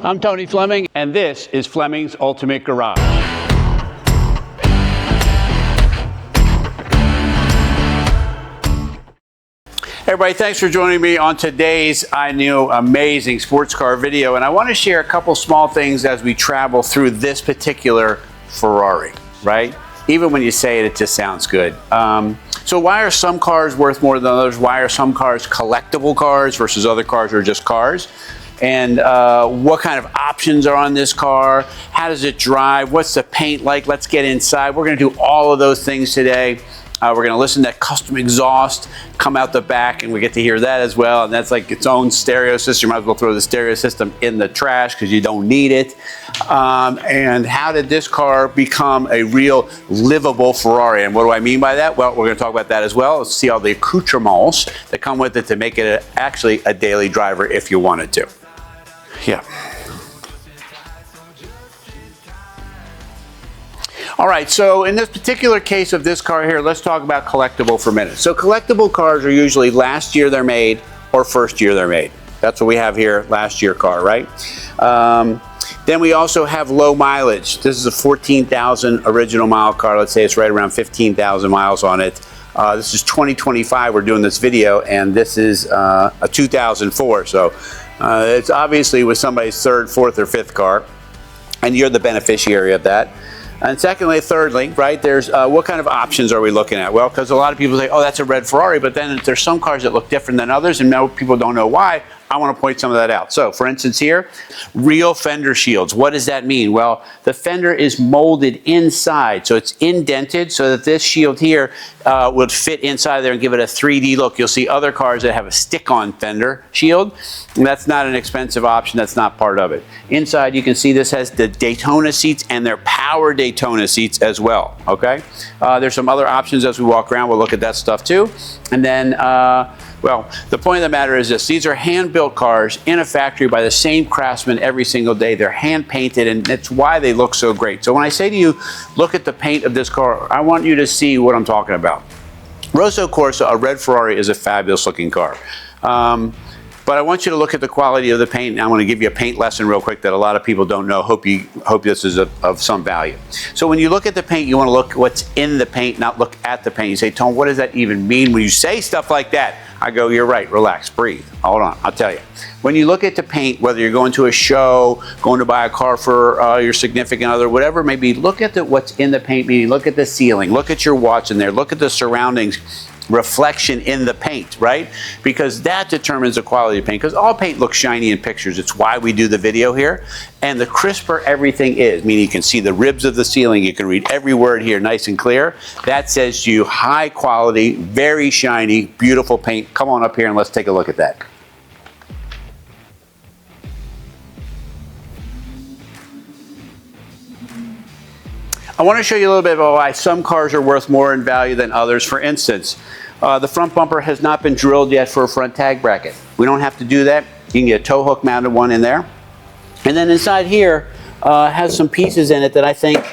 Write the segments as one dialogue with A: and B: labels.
A: I'm Tony Fleming, and this is Fleming's Ultimate Garage. Everybody, thanks for joining me on today's, I knew, amazing sports car video. And I want to share a couple small things as we travel through this particular Ferrari, right? Even when you say it, it just sounds good. So why are some cars worth more than others? Why are some cars collectible cars versus other cars are just cars? And what kind of options are on this car? How does it drive? What's the paint like? Let's get inside. We're going to do all of those things today. We're going to listen to that custom exhaust come out the back, and we get to hear that as well. And that's like its own stereo system. You might as well throw the stereo system in the trash because you don't need it. And how did this car become a real livable Ferrari? And what do I mean by that? Well, we're going to talk about that as well. Let's see all the accoutrements that come with it to make it actually a daily driver if you wanted to. Yeah. All right, so in this particular case of this car here, let's talk about collectible for a minute. So collectible cars are usually last year they're made or first year they're made. That's what we have here, last year car, right? Then we also have low mileage. This is a 14,000 original mile car. Let's say it's right around 15,000 miles on it. This is 2025, we're doing this video, and this is a 2004. So it's obviously with somebody's third, fourth, or fifth car, and you're the beneficiary of that. And secondly, thirdly, right, there's what kind of options are we looking at? Well, because a lot of people say, oh, that's a red Ferrari, but then there's some cars that look different than others, and now people don't know why. I want to point some of that out. So, for instance here, real fender shields. What does that mean? Well, the fender is molded inside, so it's indented so that this shield here would fit inside there and give it a 3D look. You'll see other cars that have a stick-on fender shield, and that's not an expensive option. That's not part of it. Inside, you can see this has the Daytona seats, and they're power Daytona seats as well, okay? There's some other options as we walk around. We'll look at that stuff too. And then, well, the point of the matter is this. These are hand-built cars in a factory by the same craftsman every single day. They're hand-painted, and that's why they look so great. So when I say to you, look at the paint of this car, I want you to see what I'm talking about. Rosso Corsa, a red Ferrari, is a fabulous-looking car. But I want you to look at the quality of the paint, and I want to give you a paint lesson real quick that a lot of people don't know. Hope this is of some value. So when you look at the paint, you want to look what's in the paint, not look at the paint. You say, Tone, what does that even mean when you say stuff like that? I go, you're right, relax, breathe. Hold on, I'll tell you. When you look at the paint, whether you're going to a show, going to buy a car for your significant other, whatever it may be, look at what's in the paint, meaning look at the ceiling, look at your watch in there, look at the surroundings, reflection in the paint, right? Because that determines the quality of paint, because all paint looks shiny in pictures. It's why we do the video here. And the crisper everything is, meaning you can see the ribs of the ceiling, you can read every word here nice and clear. That says to you high quality, very shiny, beautiful paint. Come on up here and let's take a look at that. I want to show you a little bit about why some cars are worth more in value than others. For instance, the front bumper has not been drilled yet for a front tag bracket. We don't have to do that. You can get a tow hook mounted one in there. And then inside here has some pieces in it that I think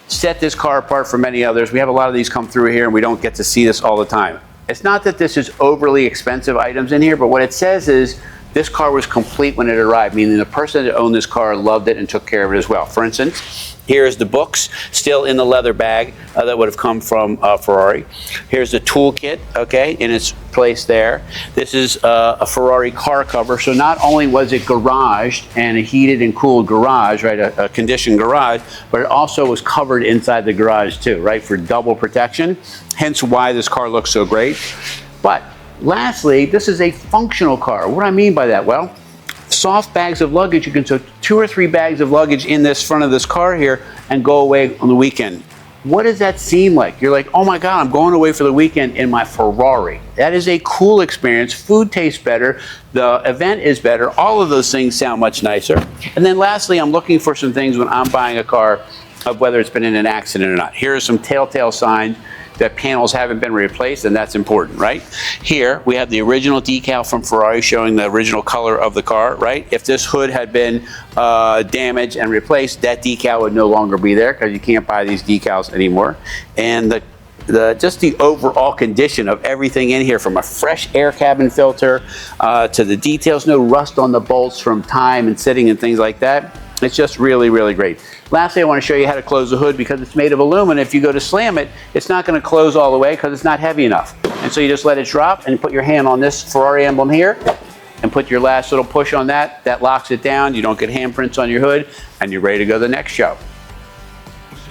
A: set this car apart from many others. We have a lot of these come through here and we don't get to see this all the time. It's not that this is overly expensive items in here, but what it says is this car was complete when it arrived, meaning the person that owned this car loved it and took care of it as well. For instance, here's the books still in the leather bag that would have come from Ferrari. Here's the toolkit, okay, in its place there. This is a Ferrari car cover. So not only was it garaged and a heated and cooled garage, right, a conditioned garage, but it also was covered inside the garage too, right, for double protection. Hence why this car looks so great. But lastly, this is a functional car. What do I mean by that? Well, soft bags of luggage. You can put 2 or 3 bags of luggage in this front of this car here and go away on the weekend. What does that seem like? You're like, oh my God, I'm going away for the weekend in my Ferrari. That is a cool experience. Food tastes better. The event is better. All of those things sound much nicer. And then lastly, I'm looking for some things when I'm buying a car of whether it's been in an accident or not. Here are some telltale signs that panels haven't been replaced, and that's important, right? Here, we have the original decal from Ferrari showing the original color of the car, right? If this hood had been damaged and replaced, that decal would no longer be there because you can't buy these decals anymore. And the just the overall condition of everything in here, from a fresh air cabin filter to the details, no rust on the bolts from time and sitting and things like that. It's just really, really great. Lastly, I want to show you how to close the hood, because it's made of aluminum. If you go to slam it, it's not going to close all the way because it's not heavy enough. And so you just let it drop and put your hand on this Ferrari emblem here and put your last little push on that. That locks it down. You don't get handprints on your hood, and you're ready to go to the next show.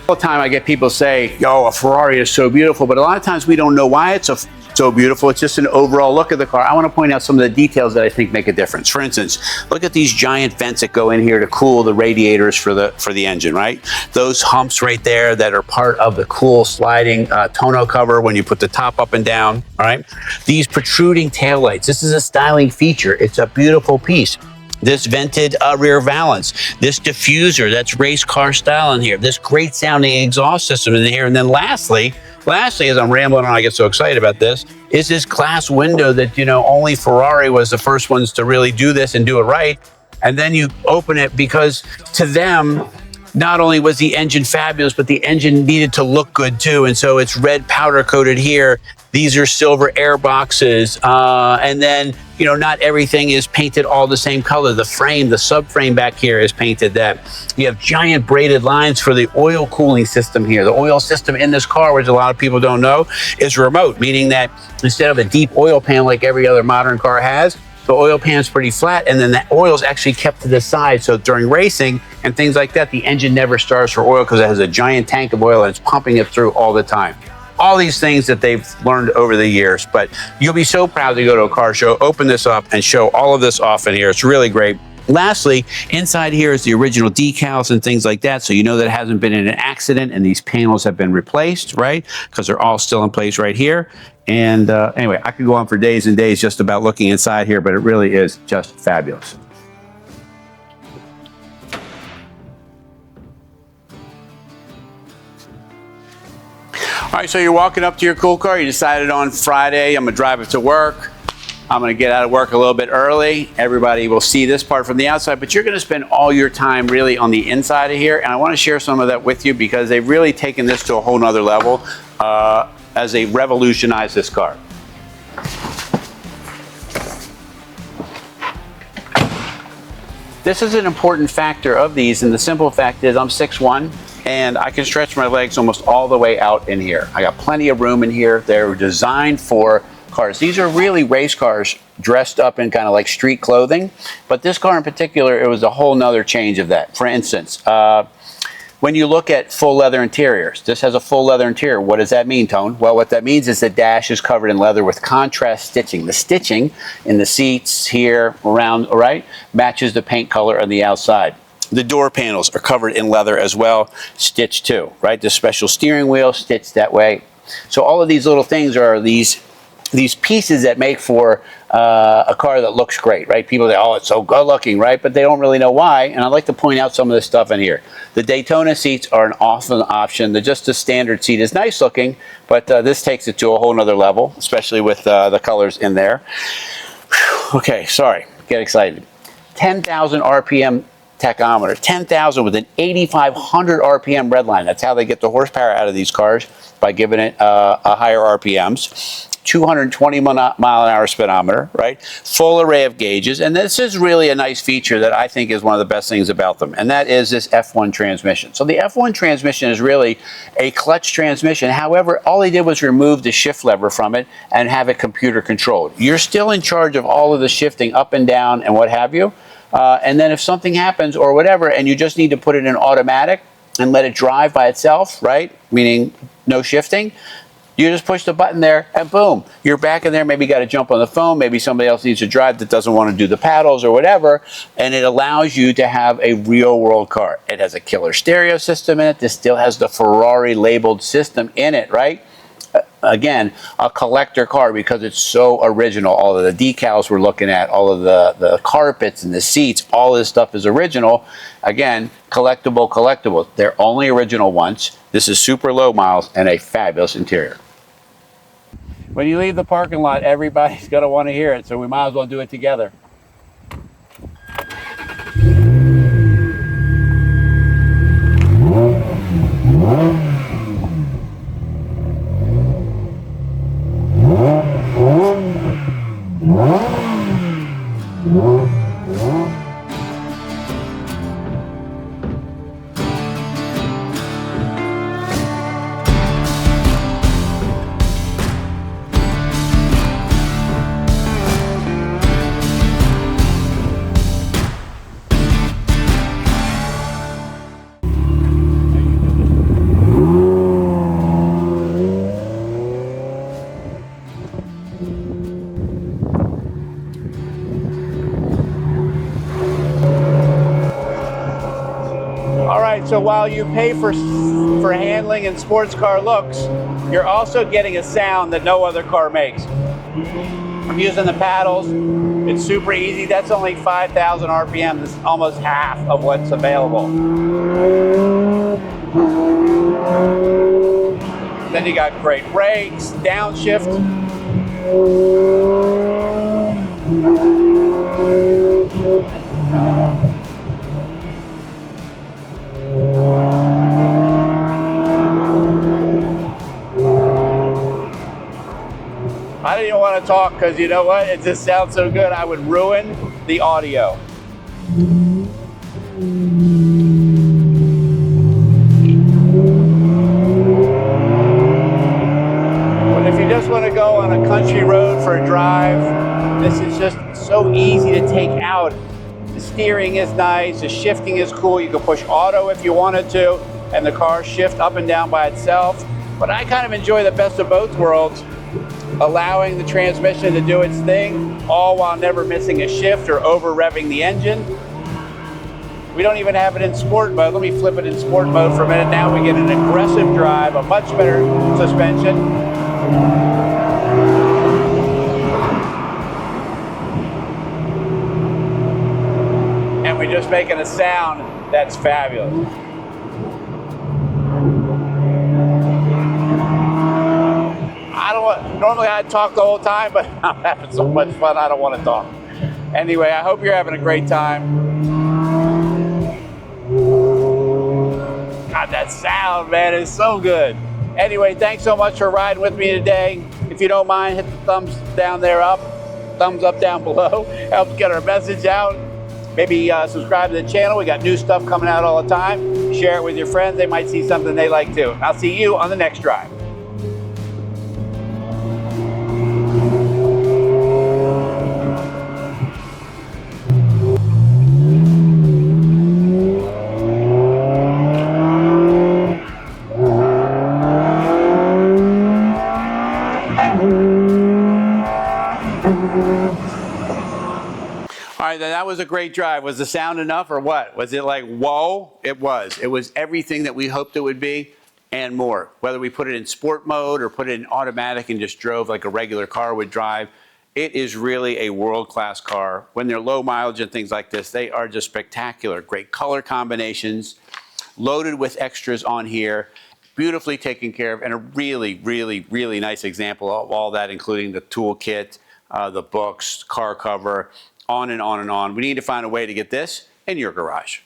A: All the time I get people say, yo, a Ferrari is so beautiful, but a lot of times we don't know why it's so beautiful. It's just an overall look of the car. I want to point out some of the details that I think make a difference. For instance, look at these giant vents that go in here to cool the radiators for the engine, right? Those humps right there that are part of the cool sliding tonneau cover when you put the top up and down, all right? These protruding taillights, this is a styling feature. It's a beautiful piece. This vented rear valance, this diffuser that's race car style in here, this great sounding exhaust system in here. And then lastly, as I'm rambling on, I get so excited about this, is this glass window that, you know, only Ferrari was the first ones to really do this and do it right. And then you open it because to them, not only was the engine fabulous, but the engine needed to look good too. And so it's red powder coated here. These are silver air boxes. And then, you know, not everything is painted all the same color. The frame, the subframe back here is painted that. You have giant braided lines for the oil cooling system here. The oil system in this car, which a lot of people don't know, is remote, meaning that instead of a deep oil pan like every other modern car has, the oil pan is pretty flat, and then the oil is actually kept to the side. So during racing and things like that, the engine never starves for oil because it has a giant tank of oil and it's pumping it through all the time. All these things that they've learned over the years, but you'll be so proud to go to a car show, open this up and show all of this off in here. It's really great. Lastly, inside here is the original decals and things like that. So you know that it hasn't been in an accident and these panels have been replaced, right? Because they're all still in place right here. And anyway, I could go on for days and days just about looking inside here, but it really is just fabulous. All right, so you're walking up to your cool car. You decided on Friday, I'm gonna drive it to work. I'm gonna get out of work a little bit early. Everybody will see this part from the outside, but you're gonna spend all your time really on the inside of here. And I wanna share some of that with you because they've really taken this to a whole nother level as they revolutionize this car. This is an important factor of these, and the simple fact is I'm 6'1", and I can stretch my legs almost all the way out in here. I got plenty of room in here. They're designed for cars. These are really race cars dressed up in kind of like street clothing, but this car in particular, it was a whole nother change of that. For instance, when you look at full leather interiors, this has a full leather interior. What does that mean, Tone? Well, what that means is the dash is covered in leather with contrast stitching. The stitching in the seats here, around, right, matches the paint color on the outside. The door panels are covered in leather as well, stitched too, right? The special steering wheel stitched that way. So all of these little things are these pieces that make for a car that looks great, right? People say, oh, it's so good looking, right? But they don't really know why. And I'd like to point out some of this stuff in here. The Daytona seats are an awesome option. Just the standard seat is nice looking, but this takes it to a whole nother level, especially with the colors in there. Whew. Okay, sorry, get excited. 10,000 RPM tachometer, 10,000 with an 8,500 RPM red line. That's how they get the horsepower out of these cars, by giving it a higher RPMs. 220 mile an hour speedometer, right? Full array of gauges. And this is really a nice feature that I think is one of the best things about them. And that is this F1 transmission. So the F1 transmission is really a clutch transmission. However, all they did was remove the shift lever from it and have it computer controlled. You're still in charge of all of the shifting up and down and what have you. And then if something happens or whatever, and you just need to put it in automatic and let it drive by itself, right? Meaning no shifting. You just push the button there and boom, you're back in there. Maybe you got to jump on the phone. Maybe somebody else needs to drive that doesn't want to do the paddles or whatever. And it allows you to have a real world car. It has a killer stereo system in it. This still has the Ferrari labeled system in it, right? Again, a collector car because it's so original. All of the decals we're looking at, all of the carpets and the seats, all this stuff is original. Again, collectible. They're only original once. This is super low miles and a fabulous interior. When you leave the parking lot, everybody's going to want to hear it, so we might as well do it together. So while you pay for handling and sports car looks, you're also getting a sound that no other car makes. I'm using the paddles. It's super easy. That's only 5,000 RPM. This is almost half of what's available. Then you got great brakes, downshift. I didn't even want to talk because you know what? It just sounds so good. I would ruin the audio. But if you just want to go on a country road for a drive, this is just so easy to take out. The steering is nice. The shifting is cool. You can push auto if you wanted to, and the car shift up and down by itself. But I kind of enjoy the best of both worlds, allowing the transmission to do its thing, all while never missing a shift or over revving the engine. We don't even have it in sport mode. Let me flip it in sport mode for a minute. Now we get an aggressive drive, a much better suspension. And we're just making a sound that's fabulous. Normally I'd talk the whole time, but I'm having so much fun I don't want to talk. Anyway, I hope you're having a great time. God, that sound, man, is so good. Anyway, thanks so much for riding with me today. If you don't mind, hit the thumbs down there up, thumbs up down below. Helps get our message out. Maybe subscribe to the channel. We got new stuff coming out all the time. Share it with your friends. They might see something they like too. I'll see you on the next drive. All right, that was a great drive. Was the sound enough or what? Was it like, whoa? It was. It was everything that we hoped it would be and more. Whether we put it in sport mode or put it in automatic and just drove like a regular car would drive, it is really a world-class car. When they're low mileage and things like this, they are just spectacular. Great color combinations, loaded with extras on here, beautifully taken care of, and a really, really, really nice example of all that, including the toolkit, the books, car cover, on and on and on. We need to find a way to get this in your garage.